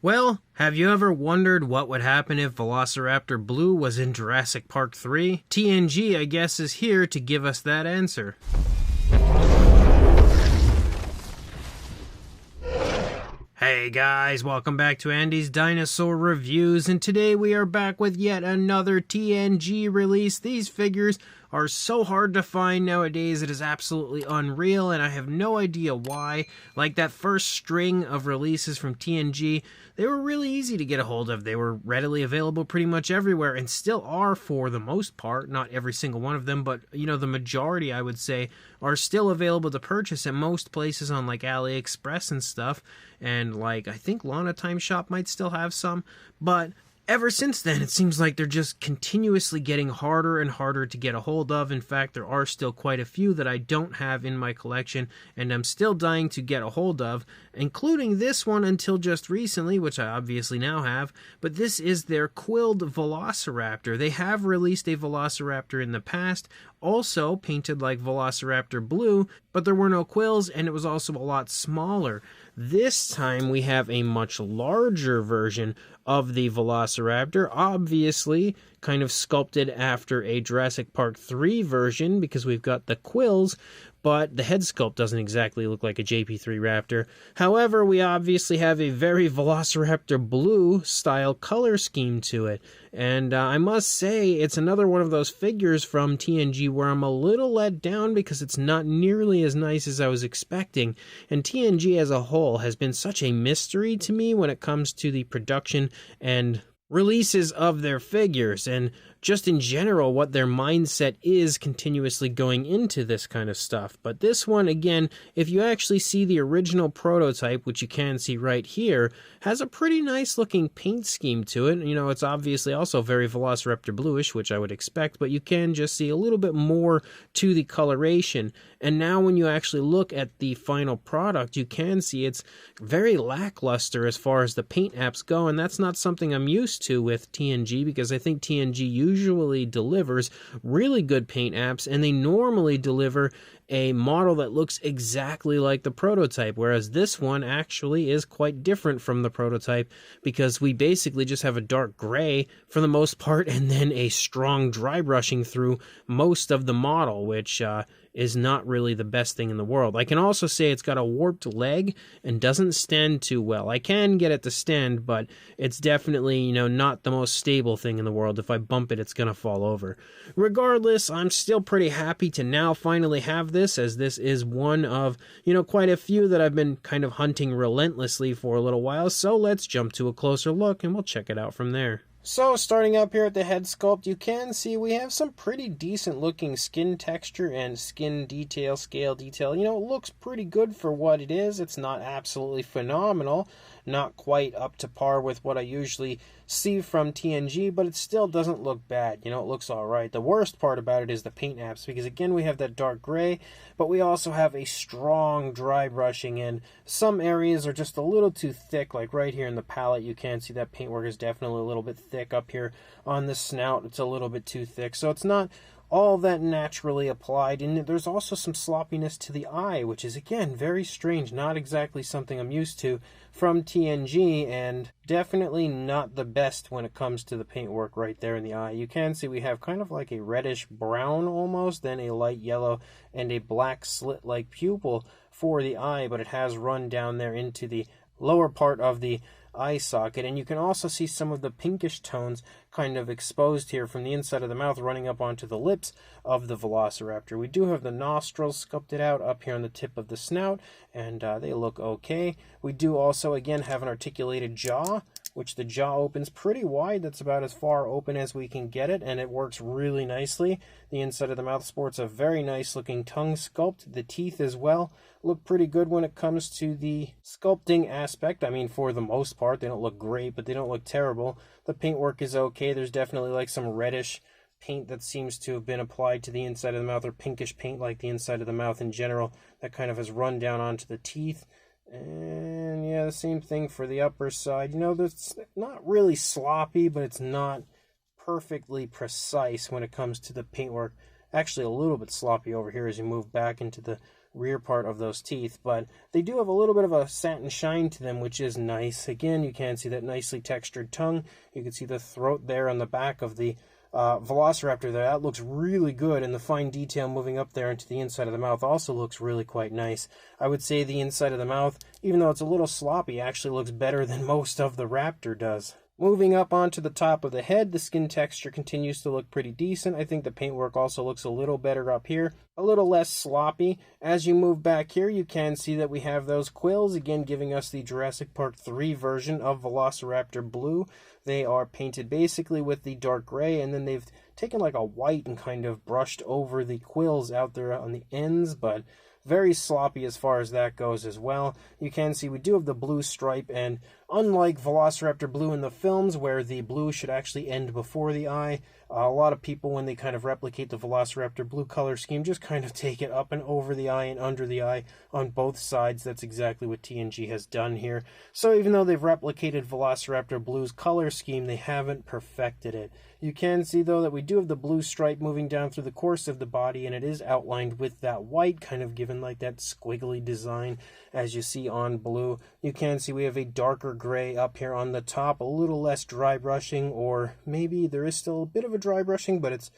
Well, have you ever wondered what would happen if Velociraptor Blue was in Jurassic Park 3? TNG, I guess, is here to give us that answer. Hey guys, welcome back to Andy's Dinosaur Reviews, and today we are back with yet another TNG release. These figures are so hard to find nowadays, it is absolutely unreal, and I have no idea why. Like that first string of releases from TNG, they were really easy to get a hold of. They were readily available pretty much everywhere, and still are for the most part. Not every single one of them, but you know, the majority, I would say, are still available to purchase at most places on like AliExpress and stuff. And like, I think Lana Time Shop might still have some, but ever since then, it seems like they're just continuously getting harder and harder to get a hold of. In fact, there are still quite a few that I don't have in my collection, and I'm still dying to get a hold of, including this one until just recently, which I obviously now have. But this is their quilled Velociraptor. They have released a Velociraptor in the past, also painted like Velociraptor Blue, but there were no quills, and it was also a lot smaller. This time we have a much larger version of the Velociraptor, obviously kind of sculpted after a Jurassic Park 3 version because we've got the quills, but the head sculpt doesn't exactly look like a JP3 Raptor. However, we obviously have a very Velociraptor Blue style color scheme to it. And I must say, it's another one of those figures from TNG where I'm a little let down because it's not nearly as nice as I was expecting. And TNG as a whole has been such a mystery to me when it comes to the production and releases of their figures, and just in general what their mindset is continuously going into this kind of stuff. But this one, again, if you actually see the original prototype, which you can see right here, has a pretty nice looking paint scheme to it. You know, it's obviously also very Velociraptor bluish, which I would expect, but you can just see a little bit more to the coloration. And now when you actually look at the final product, you can see it's very lackluster as far as the paint apps go, and that's not something I'm used to with TNG, because I think TNG usually delivers really good paint apps, and they normally deliver a model that looks exactly like the prototype, whereas this one actually is quite different from the prototype because we basically just have a dark gray for the most part and then a strong dry brushing through most of the model, which is not really the best thing in the world. I can also say it's got a warped leg and doesn't stand too well. I can get it to stand, but it's definitely, you know, not the most stable thing in the world. If I bump it, it's gonna fall over. Regardless, I'm still pretty happy to now finally have this, as this is one of, you know, quite a few that I've been kind of hunting relentlessly for a little while. So let's jump to a closer look and we'll check it out from there. So, starting up here at the head sculpt, you can see we have some pretty decent looking skin texture and skin detail, scale detail. You know, it looks pretty good for what it is. It's not absolutely phenomenal, not quite up to par with what I usually see from TNG, but it still doesn't look bad. You know, it looks alright. The worst part about it is the paint apps, because again, we have that dark gray, but we also have a strong dry brushing, and some areas are just a little too thick, like right here in the palette. You can see that paintwork is definitely a little bit thick up here on the snout. It's a little bit too thick, so it's not all that naturally applied. And there's also some sloppiness to the eye, which is again very strange, not exactly something I'm used to from TNG, and definitely not the best when it comes to the paintwork right there in the eye. You can see we have kind of like a reddish brown almost, then a light yellow and a black slit like pupil for the eye, but it has run down there into the lower part of the eye socket, and you can also see some of the pinkish tones kind of exposed here from the inside of the mouth running up onto the lips of the Velociraptor. We do have the nostrils sculpted out up here on the tip of the snout, and they look okay. We do also again have an articulated jaw, which the jaw opens pretty wide. That's about as far open as we can get it, and it works really nicely. The inside of the mouth sports a very nice looking tongue sculpt. The teeth as well look pretty good when it comes to the sculpting aspect. I mean, for the most part, they don't look great, but they don't look terrible. The paintwork is okay. There's definitely like some reddish paint that seems to have been applied to the inside of the mouth, or pinkish paint like the inside of the mouth in general, that kind of has run down onto the teeth. And yeah, the same thing for the upper side. You know, it's not really sloppy, but it's not perfectly precise when it comes to the paintwork. Actually, a little bit sloppy over here as you move back into the rear part of those teeth, but they do have a little bit of a satin shine to them, which is nice. Again, you can see that nicely textured tongue. You can see the throat there on the back of the Velociraptor there. That looks really good, and the fine detail moving up there into the inside of the mouth also looks really quite nice. I would say the inside of the mouth, even though it's a little sloppy, actually looks better than most of the raptor does. Moving up onto the top of the head, the skin texture continues to look pretty decent. I think the paintwork also looks a little better up here, a little less sloppy. As you move back here, you can see that we have those quills, again giving us the Jurassic Park 3 version of Velociraptor Blue. They are painted basically with the dark gray, and then they've taken like a white and kind of brushed over the quills out there on the ends, but very sloppy as far as that goes as well. You can see we do have the blue stripe, and unlike Velociraptor Blue in the films, where the blue should actually end before the eye, a lot of people, when they kind of replicate the Velociraptor Blue color scheme, just kind of take it up and over the eye and under the eye on both sides. That's exactly what TNG has done here. So even though they've replicated Velociraptor Blue's color scheme, they haven't perfected it. You can see, though, that we do have the blue stripe moving down through the course of the body, and it is outlined with that white, kind of given like that squiggly design as you see on Blue. You can see we have a darker gray up here on the top, a little less dry brushing, or maybe there is still a bit of a dry brushing, but it's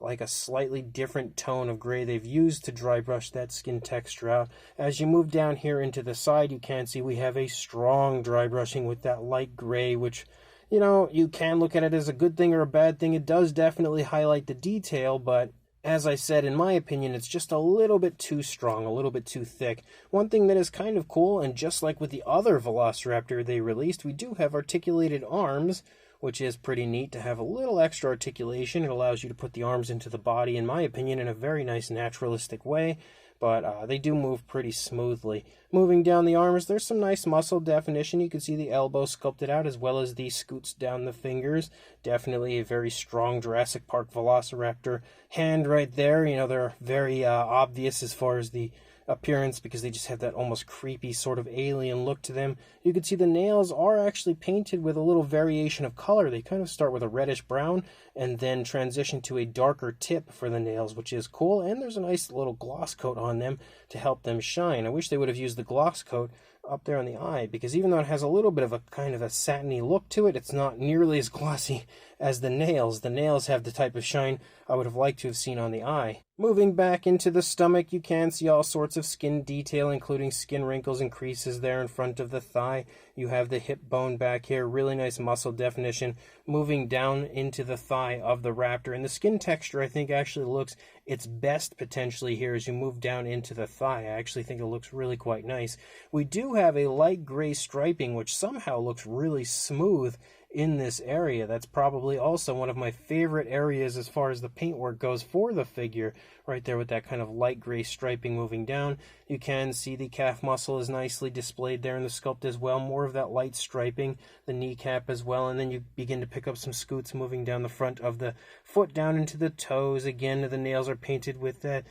like a slightly different tone of gray they've used to dry brush that skin texture out. As you move down here into the side, you can see we have a strong dry brushing with that light gray, which, you know, you can look at it as a good thing or a bad thing. It does definitely highlight the detail, but as I said, in my opinion, it's just a little bit too strong, a little bit too thick. One thing that is kind of cool, and just like with the other Velociraptor they released, we do have articulated arms, which is pretty neat to have a little extra articulation. It allows you to put the arms into the body, in my opinion, in a very nice naturalistic way. But they do move pretty smoothly. Moving down the arms, there's some nice muscle definition. You can see the elbow sculpted out, as well as the scoots down the fingers. Definitely a very strong Jurassic Park Velociraptor hand right there. You know, they're very obvious as far as the appearance, because they just have that almost creepy sort of alien look to them. You can see the nails are actually painted with a little variation of color. They kind of start with a reddish brown and then transition to a darker tip for the nails, which is cool. And there's a nice little gloss coat on them to help them shine. I wish they would have used the gloss coat up there on the eye, because even though it has a little bit of a kind of a satiny look to it, it's not nearly as glossy as the nails. The nails have the type of shine I would have liked to have seen on the eye. Moving back into the stomach, you can see all sorts of skin detail, including skin wrinkles and creases there in front of the thigh. You have the hip bone back here, really nice muscle definition moving down into the thigh of the raptor. And the skin texture, I think, actually looks its best potentially here as you move down into the thigh. I actually think it looks really quite nice. We do have a light gray striping, which somehow looks really smooth in this area. That's probably also one of my favorite areas as far as the paintwork goes for the figure, right there with that kind of light gray striping moving down. You can see the calf muscle is nicely displayed there in the sculpt as well, more of that light striping, the kneecap as well, and then you begin to pick up some scoots moving down the front of the foot down into the toes. Again, the nails are painted with that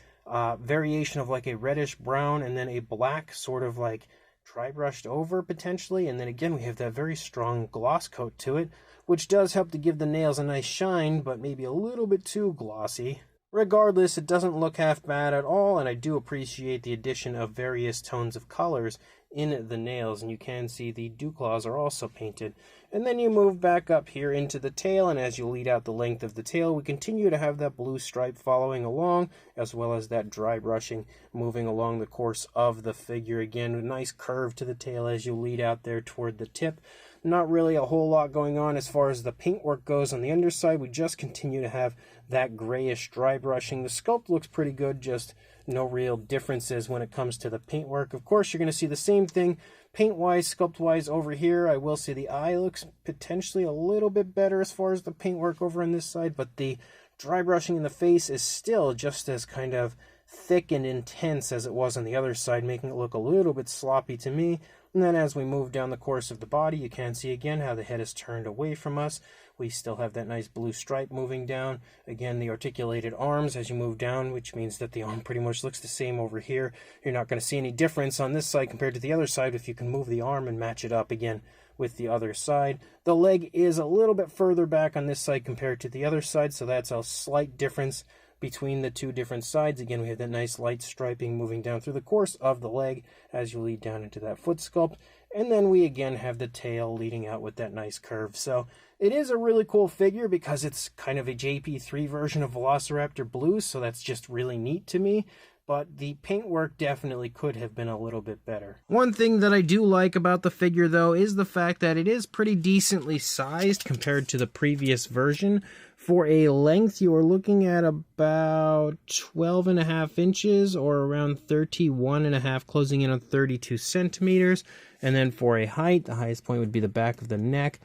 variation of like a reddish brown and then a black sort of like dry brushed over potentially, and then again we have that very strong gloss coat to it, which does help to give the nails a nice shine, but maybe a little bit too glossy. Regardless, it doesn't look half bad at all, and I do appreciate the addition of various tones of colors in the nails, and you can see the dew claws are also painted. And then you move back up here into the tail, and as you lead out the length of the tail, we continue to have that blue stripe following along, as well as that dry brushing moving along the course of the figure. Again, a nice curve to the tail as you lead out there toward the tip. Not really a whole lot going on as far as the paintwork goes on the underside. We just continue to have that grayish dry brushing. The sculpt looks pretty good, just no real differences when it comes to the paintwork. Of course, you're going to see the same thing paint-wise, sculpt-wise over here. I will say the eye looks potentially a little bit better as far as the paintwork over on this side, but the dry brushing in the face is still just as kind of thick and intense as it was on the other side, making it look a little bit sloppy to me. And then as we move down the course of the body, you can see again how the head is turned away from us. We still have that nice blue stripe moving down. Again, the articulated arms as you move down, which means that the arm pretty much looks the same over here. You're not going to see any difference on this side compared to the other side if you can move the arm and match it up again with the other side. The leg is a little bit further back on this side compared to the other side, so that's a slight difference between the two different sides. Again, we have that nice light striping moving down through the course of the leg as you lead down into that foot sculpt. And then we again have the tail leading out with that nice curve. So it is a really cool figure because it's kind of a JP3 version of Velociraptor Blue, so that's just really neat to me. But the paintwork definitely could have been a little bit better. One thing that I do like about the figure, though, is the fact that it is pretty decently sized compared to the previous version. For a length, you are looking at about 12.5 inches, or around 31.5, closing in on 32 centimeters. And then for a height, the highest point would be the back of the neck,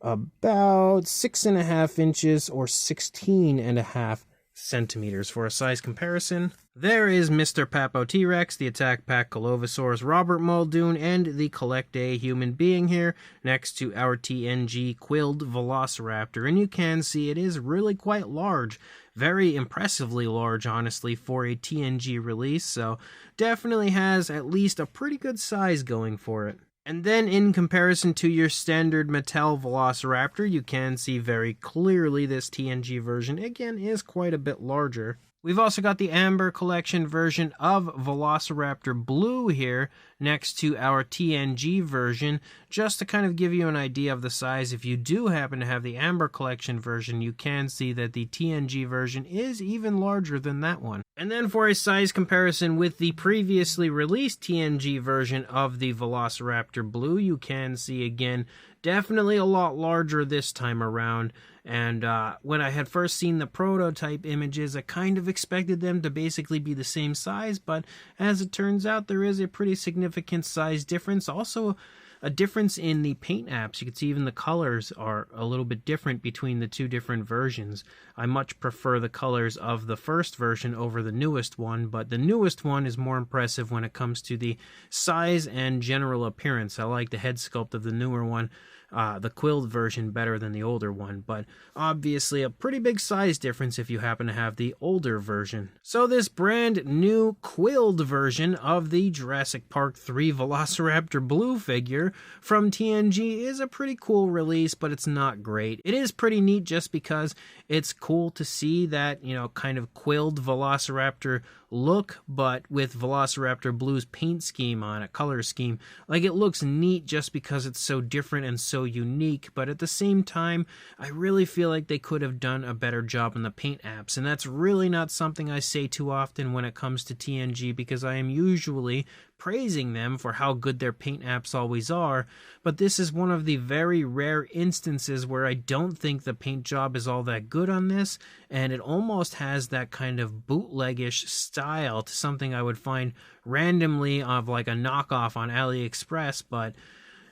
about 6.5 inches, or 16.5 centimeters. For a size comparison, there is Mr. Papo T-Rex, the Attack Pack Colovosaurus Robert Muldoon, and the Collect A human being here next to our TNG Quilled Velociraptor. And you can see it is really quite large. Very impressively large, honestly, for a TNG release. So definitely has at least a pretty good size going for it. And then in comparison to your standard Mattel Velociraptor, you can see very clearly this TNG version, again, is quite a bit larger. We've also got the Amber Collection version of Velociraptor Blue here next to our TNG version, just to kind of give you an idea of the size. If you do happen to have the Amber Collection version, you can see that the TNG version is even larger than that one. And then for a size comparison with the previously released TNG version of the Velociraptor Blue, you can see again, definitely a lot larger this time around. And when I had first seen the prototype images, I kind of expected them to basically be the same size, but as it turns out, there is a pretty significant size difference. Also, a difference in the paint apps. You can see even the colors are a little bit different between the two different versions. I much prefer the colors of the first version over the newest one, but the newest one is more impressive when it comes to the size and general appearance. I like the head sculpt of the newer one, the quilled version, better than the older one, but obviously a pretty big size difference if you happen to have the older version. So this brand new quilled version of the Jurassic Park 3 Velociraptor Blue figure from TNG is a pretty cool release, but it's not great. It is pretty neat just because it's cool to see that, you know, kind of quilled Velociraptor look, but with Velociraptor Blue's paint scheme on it, color scheme. Like, it looks neat just because it's so different and so unique, but at the same time, I really feel like they could have done a better job on the paint apps, and that's really not something I say too often when it comes to TNG, because I am usually praising them for how good their paint apps always are, but this is one of the very rare instances where I don't think the paint job is all that good on this, and it almost has that kind of bootleggish style to something I would find randomly of like a knockoff on AliExpress. But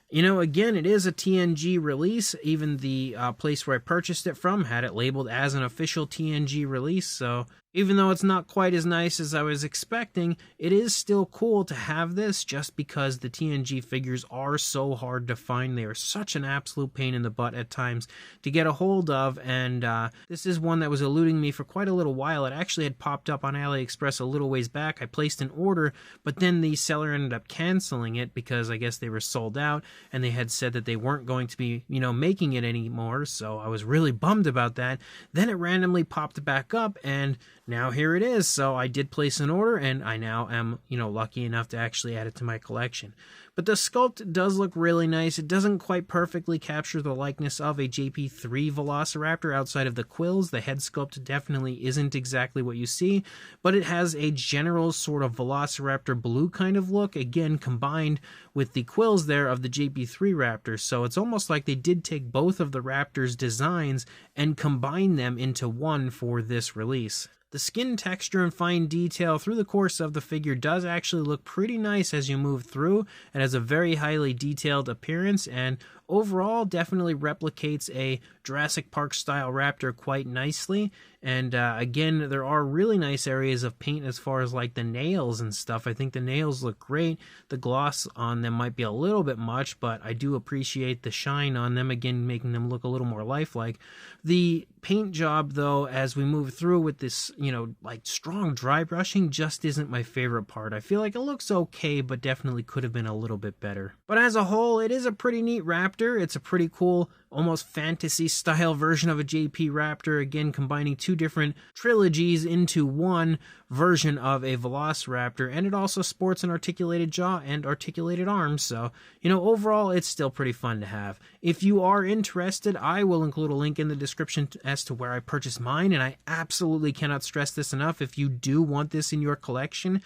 you know, again, it is a TNG release. Even the place where I purchased it from had it labeled as an official TNG release, so even though it's not quite as nice as I was expecting, it is still cool to have this just because the TNG figures are so hard to find. They are such an absolute pain in the butt at times to get a hold of, and this is one that was eluding me for quite a little while. It actually had popped up on AliExpress a little ways back. I placed an order, but then the seller ended up canceling it because I guess they were sold out, and they had said that they weren't going to be, you know, making it anymore, so I was really bummed about that. Then it randomly popped back up, and now here it is. So I did place an order, and I now am, you know, lucky enough to actually add it to my collection. But the sculpt does look really nice. It doesn't quite perfectly capture the likeness of a JP3 Velociraptor outside of the quills. The head sculpt definitely isn't exactly what you see, but it has a general sort of Velociraptor Blue kind of look, again, combined with the quills there of the JP3 Raptors. So it's almost like they did take both of the Raptors' designs and combine them into one for this release. The skin texture and fine detail through the course of the figure does actually look pretty nice as you move through. It has a very highly detailed appearance, and overall definitely replicates a Jurassic Park style raptor quite nicely. And again, there are really nice areas of paint as far as like the nails and stuff. I think the nails look great. The gloss on them might be a little bit much, but I do appreciate the shine on them, again making them look a little more lifelike. The paint job, though, as we move through with this, you know, like strong dry brushing, just isn't my favorite part. I feel like it looks okay, but definitely could have been a little bit better. But as a whole, it is a pretty neat raptor. Velociraptor. It's a pretty cool, almost fantasy-style version of a JP Raptor, again combining two different trilogies into one version of a Velociraptor, and it also sports an articulated jaw and articulated arms, so, you know, overall, it's still pretty fun to have. If you are interested, I will include a link in the description as to where I purchased mine, and I absolutely cannot stress this enough. If you do want this in your collection,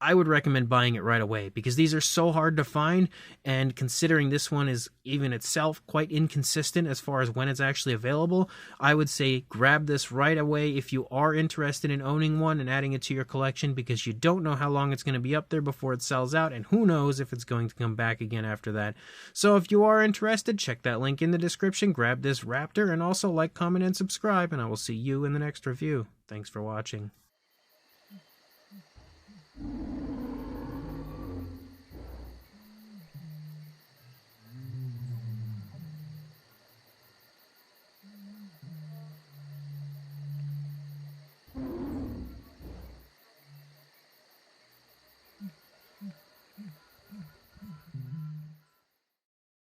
I would recommend buying it right away, because these are so hard to find, and considering this one is even itself quite inconsistent as far as when it's actually available, I would say grab this right away if you are interested in owning one and adding it to your collection, because you don't know how long it's going to be up there before it sells out, and who knows if it's going to come back again after that. So if you are interested, check that link in the description, grab this Raptor, and also like, comment, and subscribe, and I will see you in the next review. Thanks for watching.